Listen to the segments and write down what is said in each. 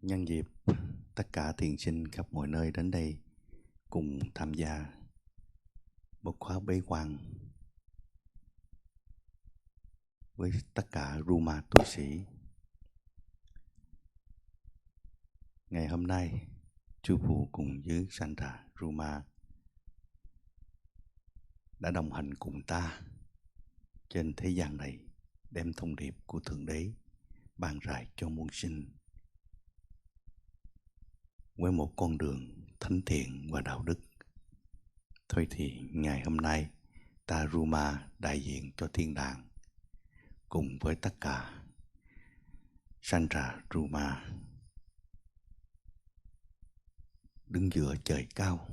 Nhân dịp tất cả thiền sinh khắp mọi nơi đến đây cùng tham gia một khóa bế quan với tất cả Ruma tu sĩ. Ngày hôm nay, Chư Phụ cùng với Sandra Ruma đã đồng hành cùng ta trên thế gian này, đem thông điệp của Thượng Đế ban rải cho muôn sinh với một con đường thánh thiện và đạo đức. Thôi thì ngày hôm nay, ta Ruma đại diện cho thiên đàng cùng với tất cả Sandra Ruma đứng giữa trời cao,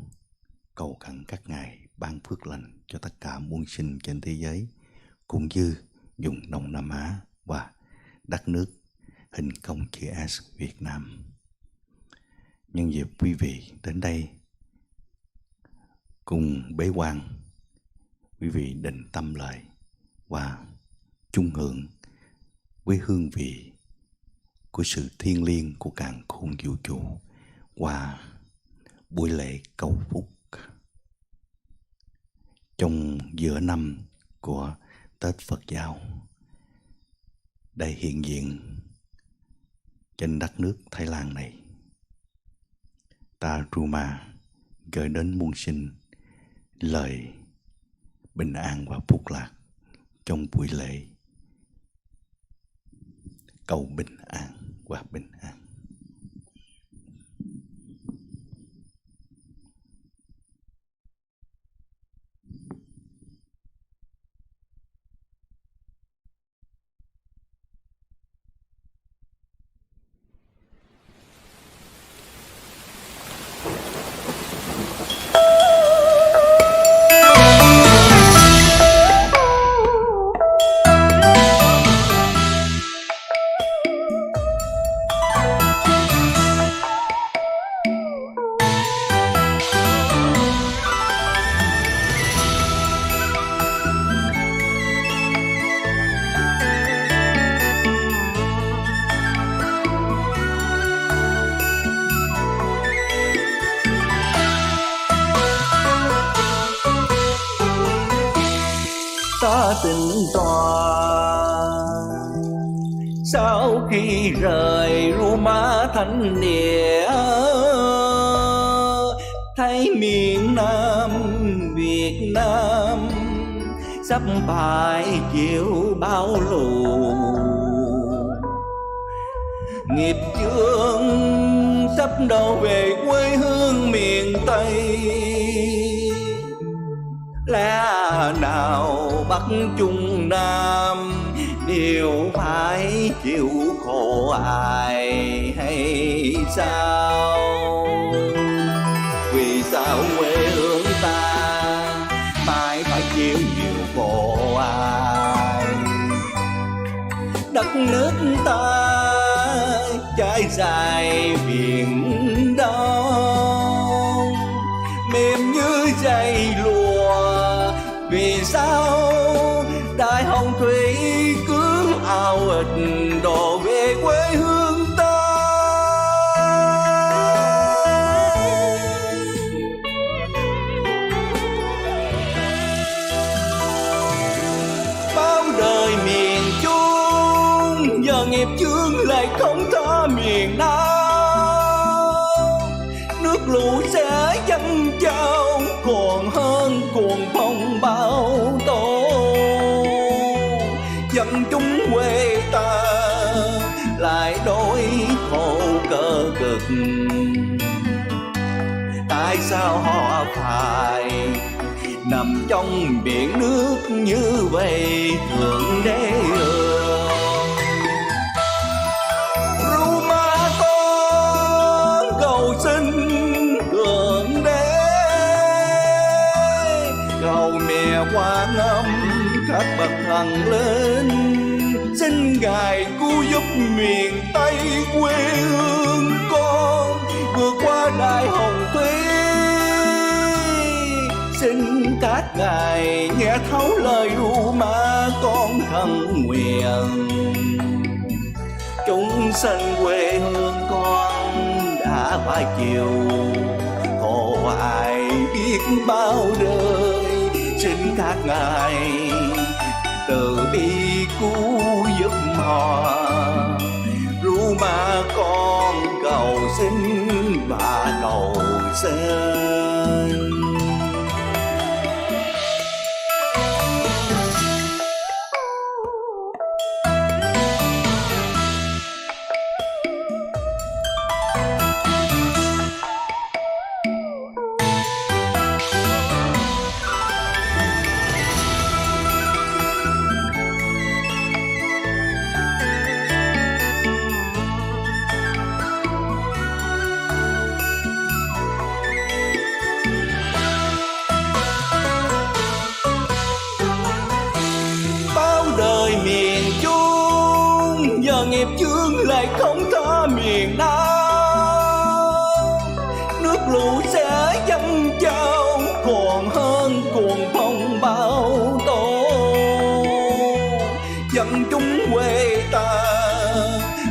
cầu khẩn các ngài ban phước lành cho tất cả muôn sinh trên thế giới, cũng như vùng Đông Nam Á và đất nước hình công chữ S Việt Nam. Nhân dịp quý vị đến đây cùng bế quan, quý vị định tâm lại và chung hưởng với hương vị của sự thiêng liêng của càn khôn vũ trụ qua buổi lễ cầu phúc trong giữa năm của Tết Phật giáo đây hiện diện trên đất nước Thái Lan này. Ta Ruma gửi đến muôn sinh lời bình an và phúc lạc trong buổi lễ cầu bình an và bình an. Ta tính toán sau khi rời Ruma thánh địa, thấy miền Nam Việt Nam sắp phải chịu bão lũ, nghiệp chướng sắp đổ về quê hương miền Tây. Lẽ nào Bắc Trung Nam đều phải chịu khổ ai hay sao? Vì sao quê hương ta mãi phải chịu nhiều khổ ai? Đất nước ta trải dài biển đông, mềm như dây lụa. Vì sao đại hồng thủy cứ ào ịch đổ về quê hương ta? Bao đời miền Trung giờ nghiệp chướng lại không tha miền Nam. Nước lũ sẽ dâng trào còn hơn cuồng phong bão tố. Dân chúng quê ta lại đói khổ cơ cực. Tại sao họ phải nằm trong biển nước như vậy Thượng Đế ơi? Ruma con cầu xin Thượng Đế, cầu mẹ Quan Âm các bậc thần linh, xin Ngài cứu giúp miền Tây quê hương con vượt qua đại hồng thủy. Xin các Ngài nghe thấu lời Ruma con khấn nguyện, chúng sanh quê hương con phải chịu khổ ai biết bao đời. Xin các ngài từ bi cứu giúp họ, ru ma con cầu xin và cầu xin. Miền Trung giờ nghiệp chướng lại không tha miền Nam, nước lũ sẽ dâng trào còn hơn cuồng phong bão tố. Dân chúng quê ta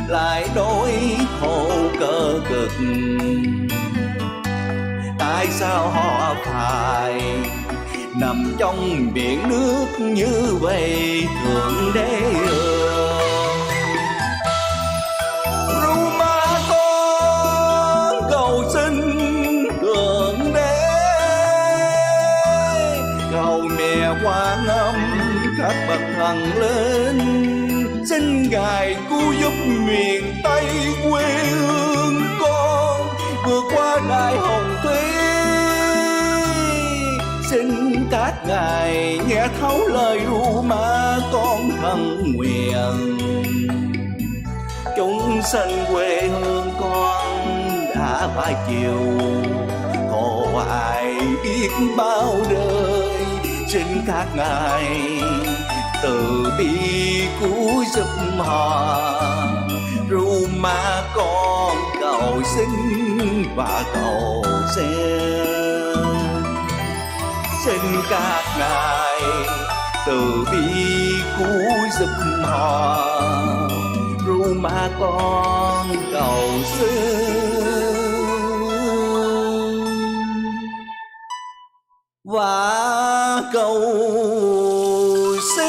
lại đói khổ cơ cực, tại sao họ phải nằm trong biển nước như vậy Thượng Đế ơi. Ru ma con cầu xin Thượng Đế, cầu mẹ Quan Âm các bậc thần linh, xin ngài cứu giúp miền Tây quê hương con vượt qua đại hồng thủy. Xin các ngài nghe thấu lời ru ma con thầm nguyện, chúng sanh quê hương con đã phải chịu khổ ai biết bao đời. Xin các ngài từ bi cứu giúp họ, ru ma con cầu xin và cầu xin. Xin các ngài từ bi cứu giúp họ, ru ma con cầu xin và cầu xin.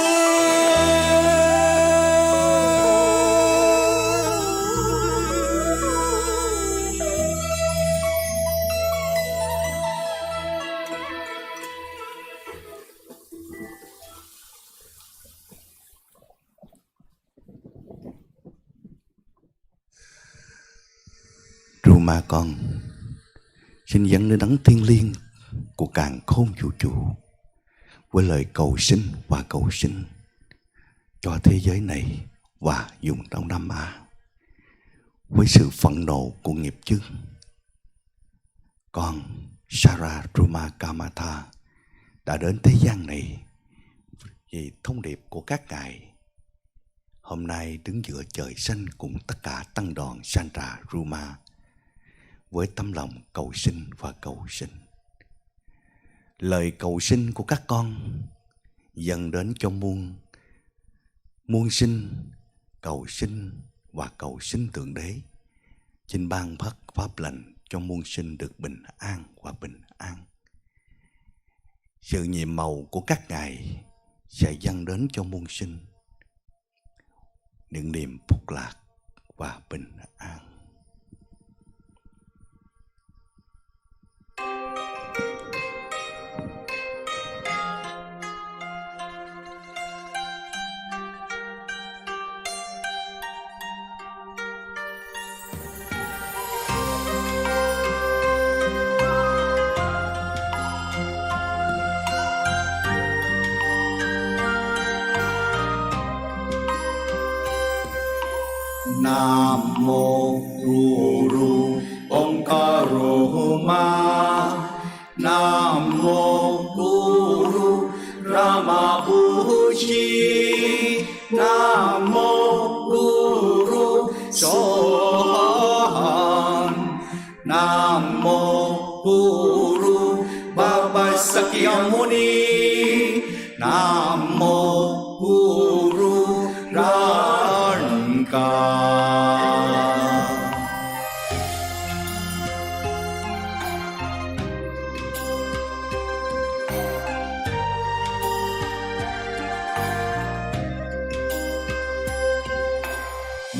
Ru ma con xin dẫn đến đấng thiêng liêng của càn khôn vũ trụ với lời cầu xin và cầu xin cho thế giới này và vùng Đông Nam Á. Với sự phẫn nộ của nghiệp chướng, con Sara Ruma Kamatha đã đến thế gian này vì thông điệp của các ngài. Hôm nay đứng giữa trời xanh cùng tất cả tăng đoàn Sandra Ruma với tấm lòng cầu xin và cầu xin. Lời cầu xin của các con dâng đến cho muôn sinh, cầu xin và cầu xin Thượng Đế. Xin ban phát pháp lành cho muôn sinh được bình an và bình an. Sự nhiệm màu của các ngài sẽ dâng đến cho muôn sinh những niềm phúc lạc và bình an. Nam mô Guru Omkaroma, Nam mô Guru Ramabuchi, Nam mô Guru Sohan, Nam mô Guru Baba Sakyamuni, Nam mô Guru Ranka.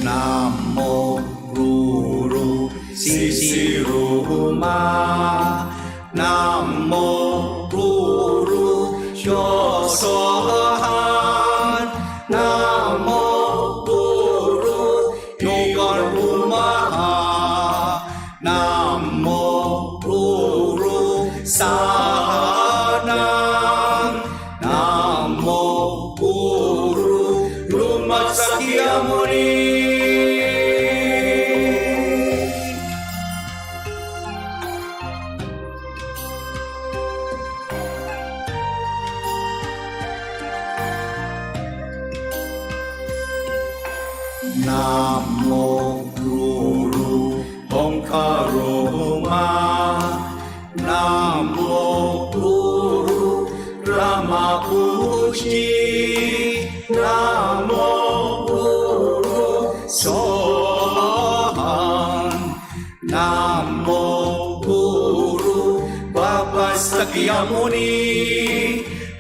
Nam mô Guru Sisiruma. Nam mô Guru cho sohan. Nam mô Guru Yogan Rumaha. Nam mô Guru Sahanam. Nam mô Guru Ruma Sakyamuni. Nam mô Guru Omkaroma. Nam mô Guru Ramapushi. Nam mô Guru Sohan. Nam mô Guru Baba Sakyamuni.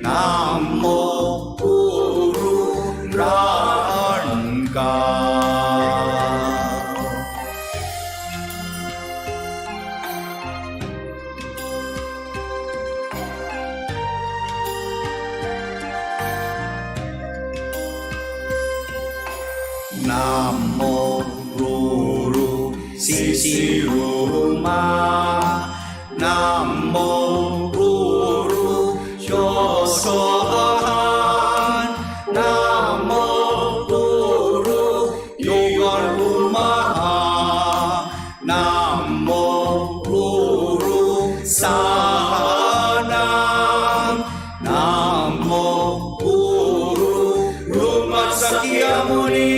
Nam mô Guru Ranka. Nam mô Guru Sisiruma. Nam mô Guru cho sohan. Nam mô Guru Yogan Rumaha. Nam mô Guru Sahanam. Nam mô Guru Ruma Sakyamuni.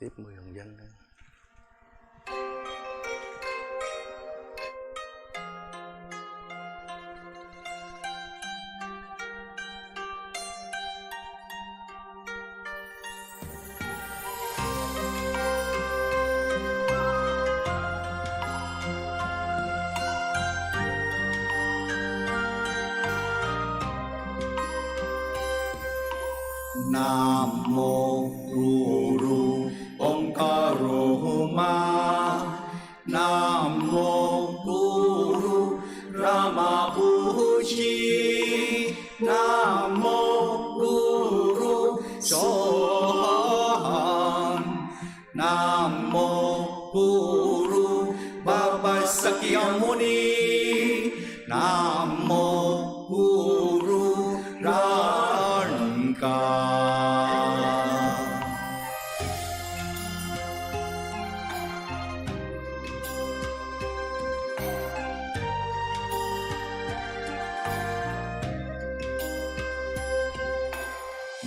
Tiếp 10 hồng dân đây. Nam mô Guru Omkaroma. Nam mô Guru Ramapushi. Nam mô Guru Sohan. Nam mô Guru Baba Sakyamuni. Nam mô Guru Ranka.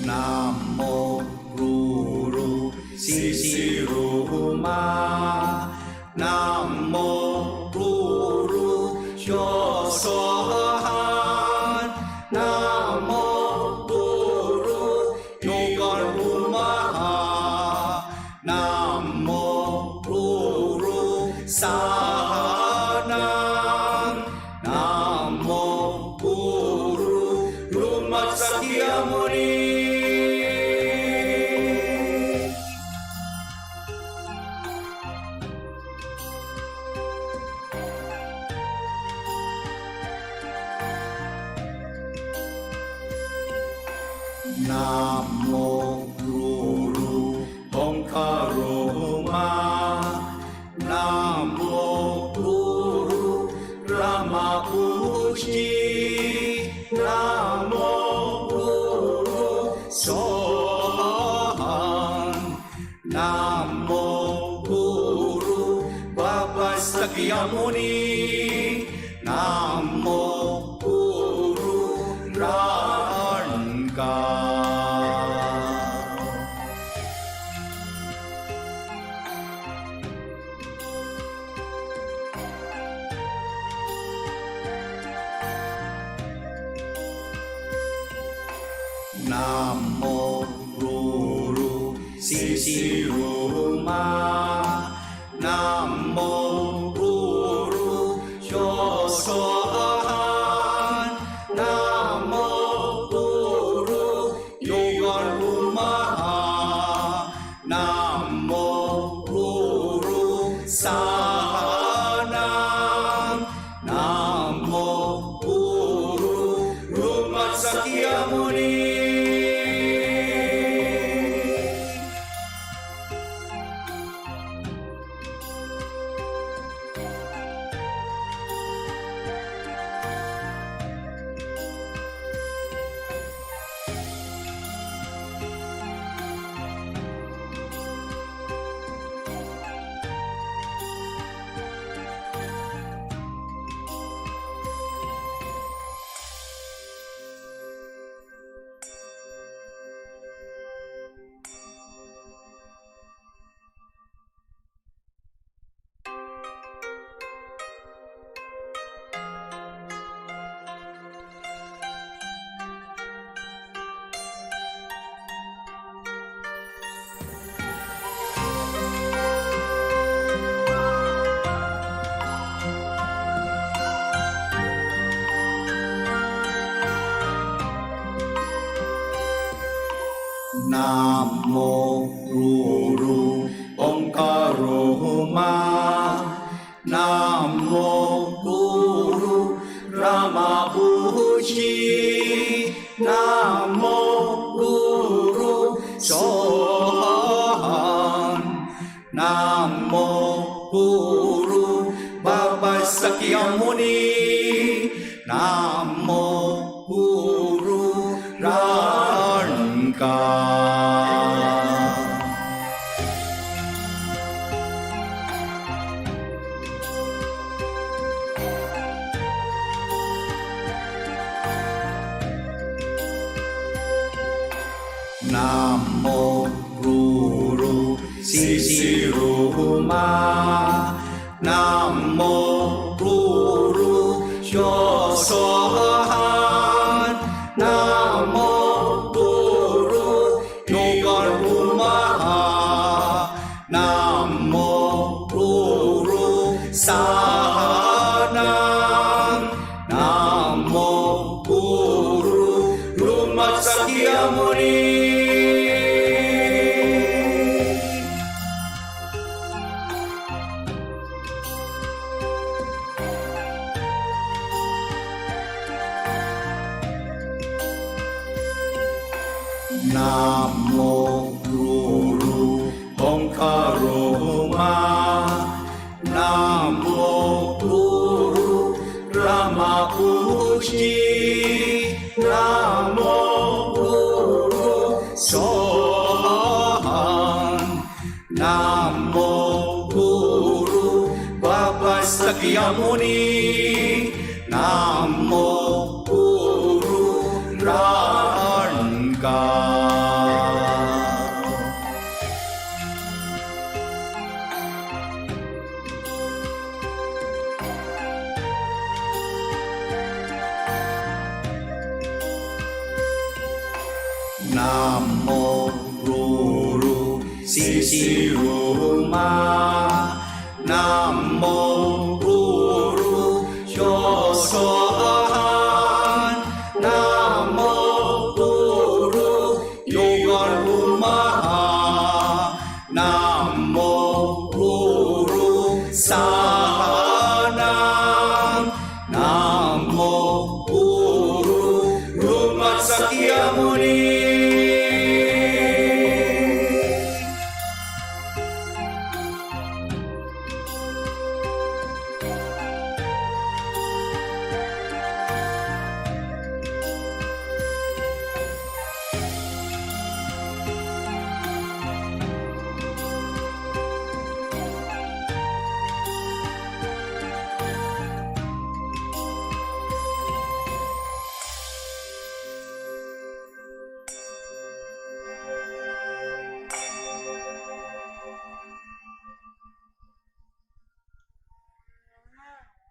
Nam mô Guru Sisiruma. Nam mô Guru cho sohan. Nam mô Guru Yogan Rumaha. Nam mô Guru Sahanam. Nam mô Guru Ruma Sakyamuni. Nam mô Guru Omkaroma. Nam mô Guru Ramapushi. Nam mô Guru Sohan. Nam mô Sakyamuni. Nam mô Guru Ranga. Nam mô Guru Sisiruma. Nam mô Guru Chosohan. Nam mô Guru Yogarumaha. Nam mô Guru Sahanam. Nam mô Guru Ruma Sakyamuni. Nam mô Guru Omkaroma. Nam mô Guru Ramabuchi. Nam mô Guru Sohan. Nam mô Guru Baba Sakyamuni. Nam mô Guru Ranga. Nam mô Guru Sisiruma. Nam mô Guru Chosohan. Nam mô Guru Yogarumaha. Nam mô Guru Sahanam. Nam mô Guru Ruma Sakyamuni. Nam mô Guru Omkaroma. Nam mô Guru Ramabuchi. Nam mô Guru Sohan. Nam mô Guru Baba Sakyamuni. Nam mô Guru Ranga. Nam mô Guru Sisiruma. Nam mô Guru Chosohan. Nam mô Guru Yogarumaha. Nam mô Guru Sahanam. Nam mô Guru Ruma Sakyamuni.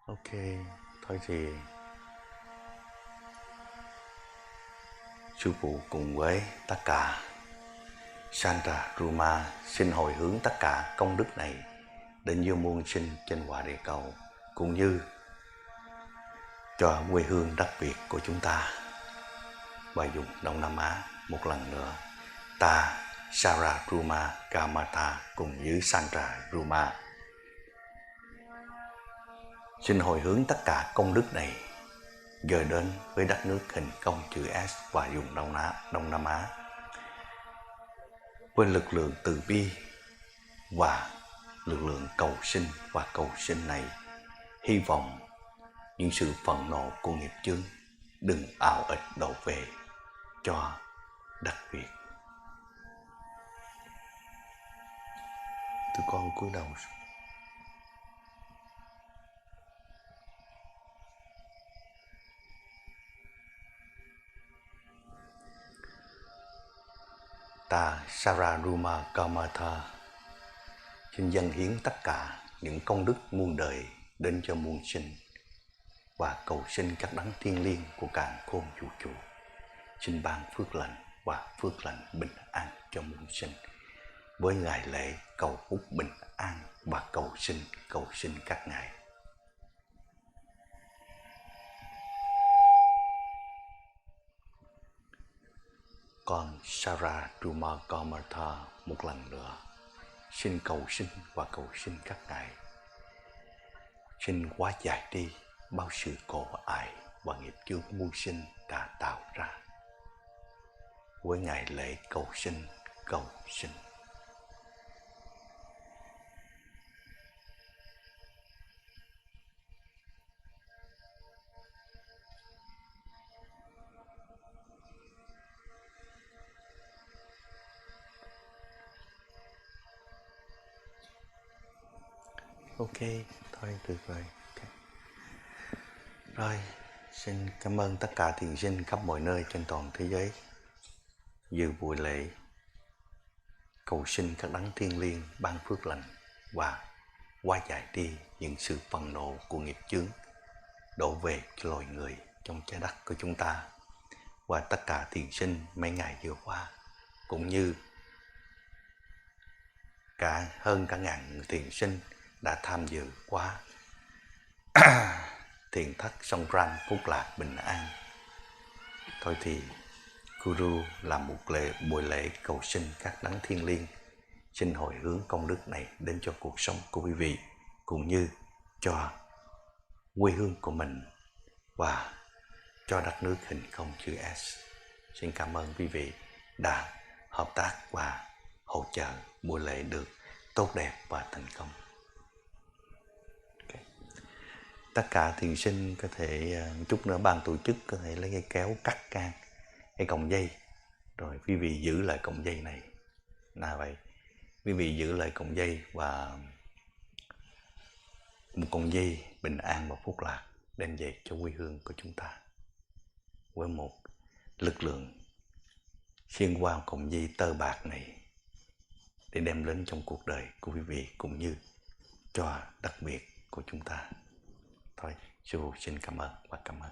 Ok, thôi thì sư phụ cùng với tất cả Sandra Ruma xin hồi hướng tất cả công đức này đến vô muôn sinh trên quả địa cầu, cũng như cho quê hương đất Việt của chúng ta và vùng Đông Nam Á. Một lần nữa, ta Sarah Ruma Kamata cùng với Sandra Ruma xin hồi hướng tất cả công đức này gửi đến với đất nước hình công chữ S và vùng Đông Nam Á, với lực lượng từ bi và lực lượng cầu sinh và cầu sinh này. Hy vọng những sự phẫn nộ của nghiệp chướng đừng ào ịch đổ về cho đất Việt. Tụi con cúi đầu. Ta Sarah Ruma Kamatha xin dâng hiến tất cả những công đức muôn đời đến cho muôn sinh và cầu xin các đấng thiêng liêng của càn khôn vũ trụ xin ban phước lành và phước lành bình an cho muôn sinh, với ngày lễ cầu phúc bình an và cầu sinh các ngài. Con Sarah Ruma Kamatha một lần nữa xin cầu sinh và cầu sinh các ngài, xin hóa giải đi bao sự khổ ải và nghiệp chướng muôn sinh đã tạo ra, với ngày lễ cầu sinh. Ok, thôi được rồi. Okay. Rồi, xin cảm ơn tất cả thiền sinh khắp mọi nơi trên toàn thế giới dự buổi lễ cầu sinh các đấng thiêng liêng ban phước lành và hóa giải đi những sự phẫn nộ của nghiệp chướng đổ về cho loài người trong trái đất của chúng ta, và tất cả thiền sinh mấy ngày vừa qua, cũng như hơn cả ngàn thiền sinh đã tham dự qua thiền thất Sông Ran phúc lạc bình an. Thôi thì Guru làm một buổi lễ cầu sinh các đấng thiêng liêng, xin hồi hướng công đức này đến cho cuộc sống của quý vị, cũng như cho quê hương của mình và cho đất nước hình không chữ S. Xin cảm ơn quý vị đã hợp tác và hỗ trợ buổi lễ được tốt đẹp và thành công. Okay. Tất cả thiền sinh có thể chút nữa ban tổ chức có thể lấy cái kéo cắt can cái cọng dây, rồi quý vị giữ lại cọng dây này là vậy. Quý vị giữ lại cọng dây và một cọng dây bình an và phúc lạc đem về cho quê hương của chúng ta, với một lực lượng xuyên qua cọng dây tơ bạc này để đem đến trong cuộc đời của quý vị, cũng như cho đất Việt của chúng ta. Thôi, sư phụ xin cảm ơn và cảm ơn.